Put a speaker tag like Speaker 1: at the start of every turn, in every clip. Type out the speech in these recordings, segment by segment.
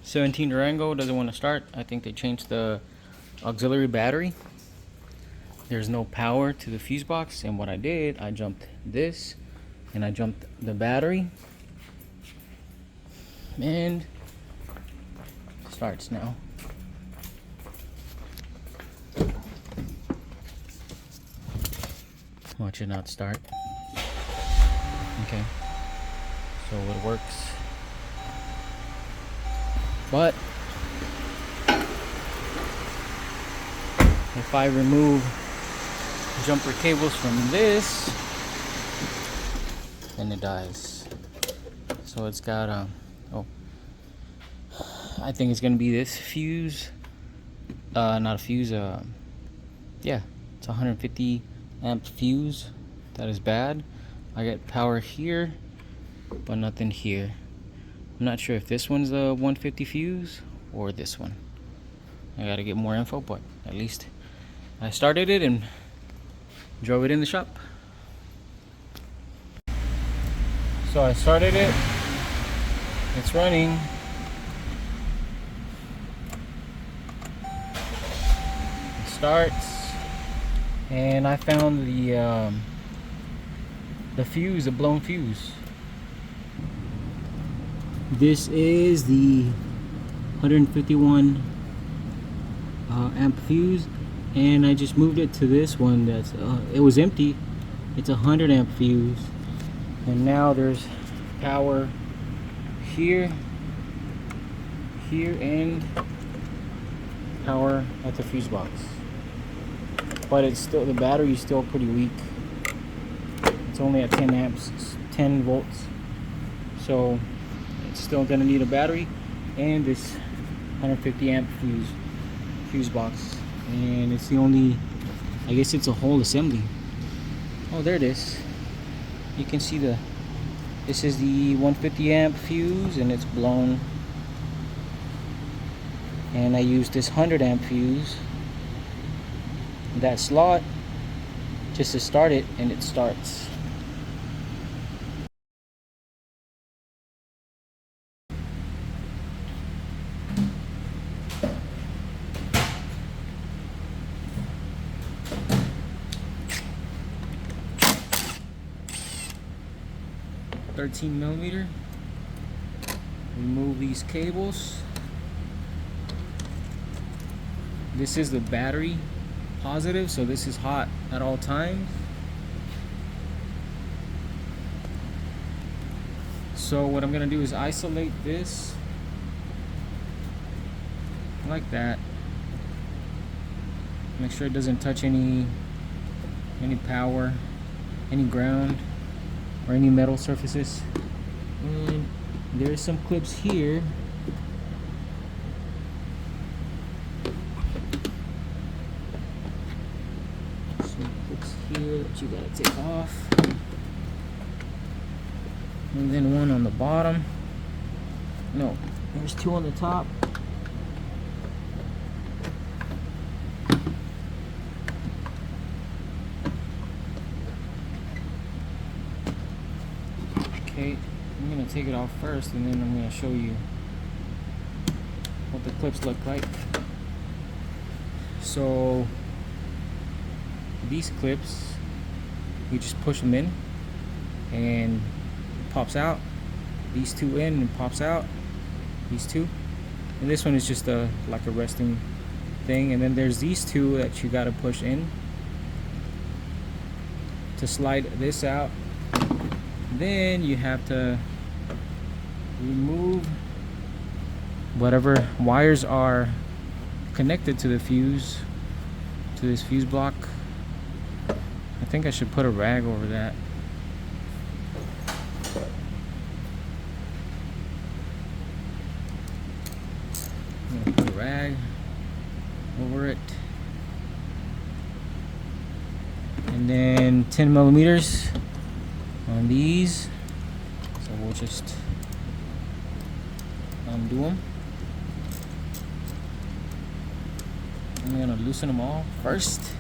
Speaker 1: 17 Durango doesn't want to start. I think they changed the auxiliary battery. There's no power to the fuse box, and what I did, I jumped this and I jumped the battery, and it starts now. Watch it not start. Okay, so it works, but if I remove jumper cables from this, then it dies. So it's got I think it's gonna be this fuse, not a fuse, yeah, it's 150 amp fuse. That is bad. I get power here but nothing here. I'm not sure if this one's the 150 fuse or this one. I gotta get more info, but at least I started it and drove it in the shop. So I started it, it's running. It starts, and I found the fuse, the blown fuse. This is the 151 amp fuse, and I just moved it to this one that's it was empty. It's a 100 amp fuse, and now there's power here, and power at the fuse box. But it's still, the battery is still pretty weak. It's only at 10 amps, 10 volts. So it's still gonna need a battery and this 150 amp fuse box. And it's the only, I guess it's a whole assembly. Oh, there it is. You can see this is the 150 amp fuse, and it's blown. And I used this 100 amp fuse, that slot, just to start it, and it starts. $13mm. Remove these cables. This is the battery positive, so this is hot at all times. So what I'm gonna do is isolate this like that. Make sure it doesn't touch any power, any ground, or any metal surfaces. And there's some clips here. Some clips here that you gotta take off. And then one on the bottom. No, there's two on the top. Okay, I'm gonna take it off first, and then I'm gonna show you what the clips look like. So these clips, you just push them in and it pops out. These two in and pops out. These two, and this one is just like a resting thing. And then there's these two that you gotta push in to slide this out. Then you have to remove whatever wires are connected to the fuse, to this fuse block. I think I should put a rag over that. I'm gonna put a rag over it. And then 10mm on these, so we'll just undo them. I'm gonna loosen them all first.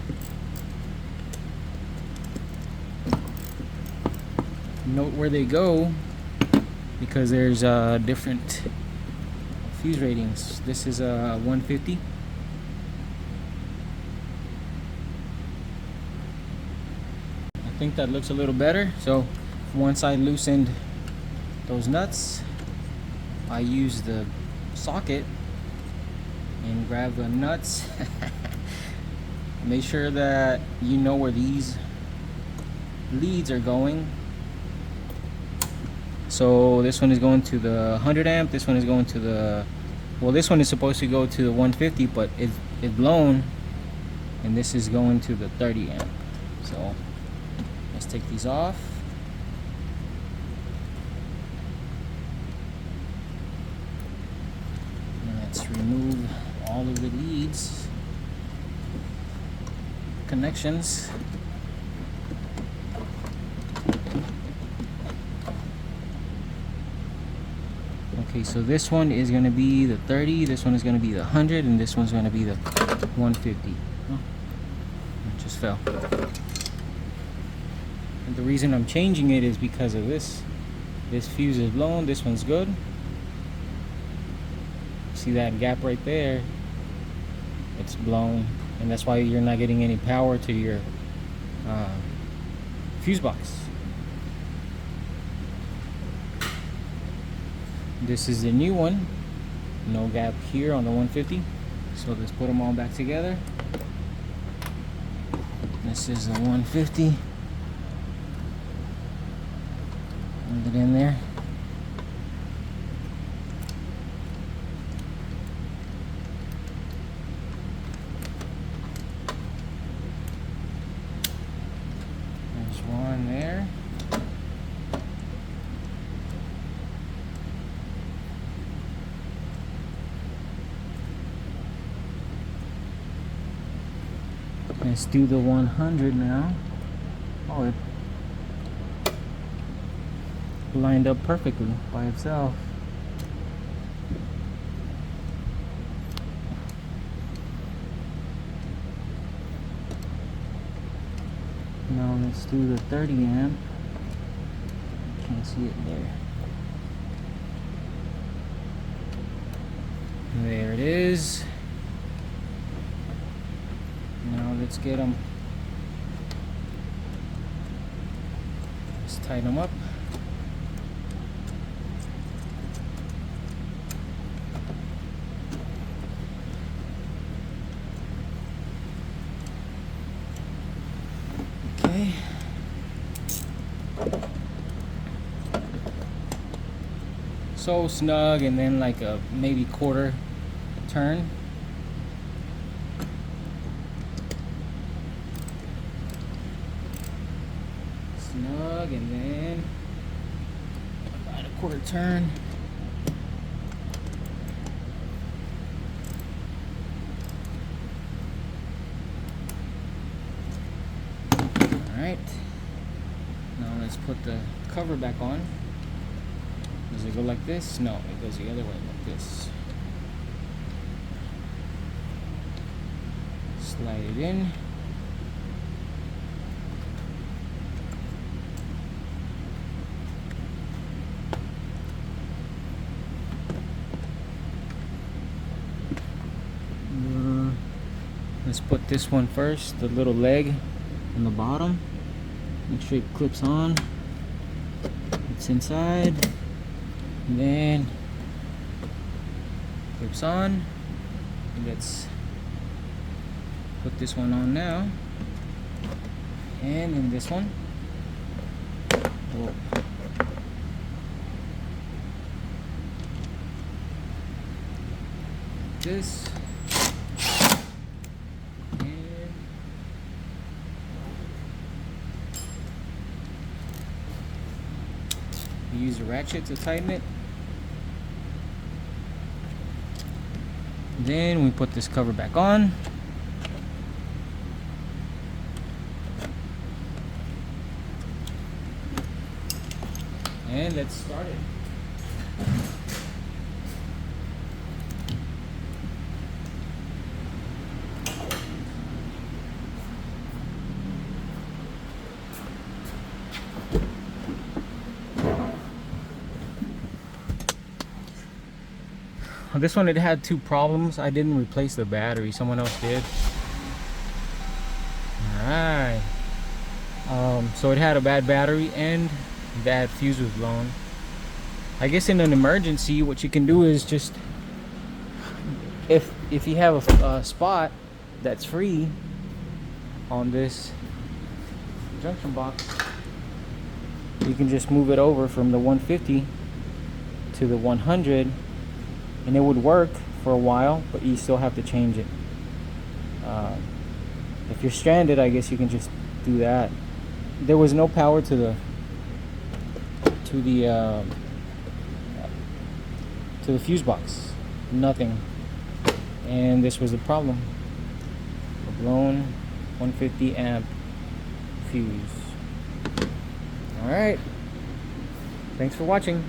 Speaker 1: Note where they go, because there's different fuse ratings. This is a 150. I think that looks a little better. So once I loosened those nuts, I used the socket and grab the nuts. Make sure that you know where these leads are going. So this one is going to the 100 amp, this one is going to the, well, this one is supposed to go to the 150, but it's blown, and this is going to the 30 amp. So let's take these off. And let's remove all of the leads, connections. Okay, so this one is going to be the 30, this one is going to be the 100, and this one's going to be the 150. Oh, it just fell. And the reason I'm changing it is because of this. This fuse is blown, this one's good. See that gap right there? It's blown, and that's why you're not getting any power to your fuse box. This is the new one, no gap here on the 150. So let's put them all back together. This is the 150. Put it in there. There's one there. Let's do the 100 now. Oh, it lined up perfectly by itself. Now let's do the 30 amp. Can't see it there. There it is. Now let's get them. Let's tighten them up. Okay. So snug, and then like a maybe quarter turn. Snug, and then about a quarter turn. Alright, now let's put the cover back on. Does it go like this? No, it goes the other way, like this. Slide it in. Let's put this one first, the little leg on the bottom. Make sure it clips on. It's inside. And then clips on. Let's put this one on now. And then this one. Whoa. This. Use a ratchet to tighten it. Then we put this cover back on. And let's start it. This one, it had two problems. I didn't replace the battery, someone else did. Alright. So it had a bad battery and that fuse was blown. I guess in an emergency, what you can do is just, if you have a spot that's free on this junction box, you can just move it over from the 150 to the 100, and it would work for a while, but you still have to change it. If you're stranded, I guess you can just do that. There was no power to the fuse box, nothing, and this was the problem. A blown 150 amp fuse. All right, thanks for watching.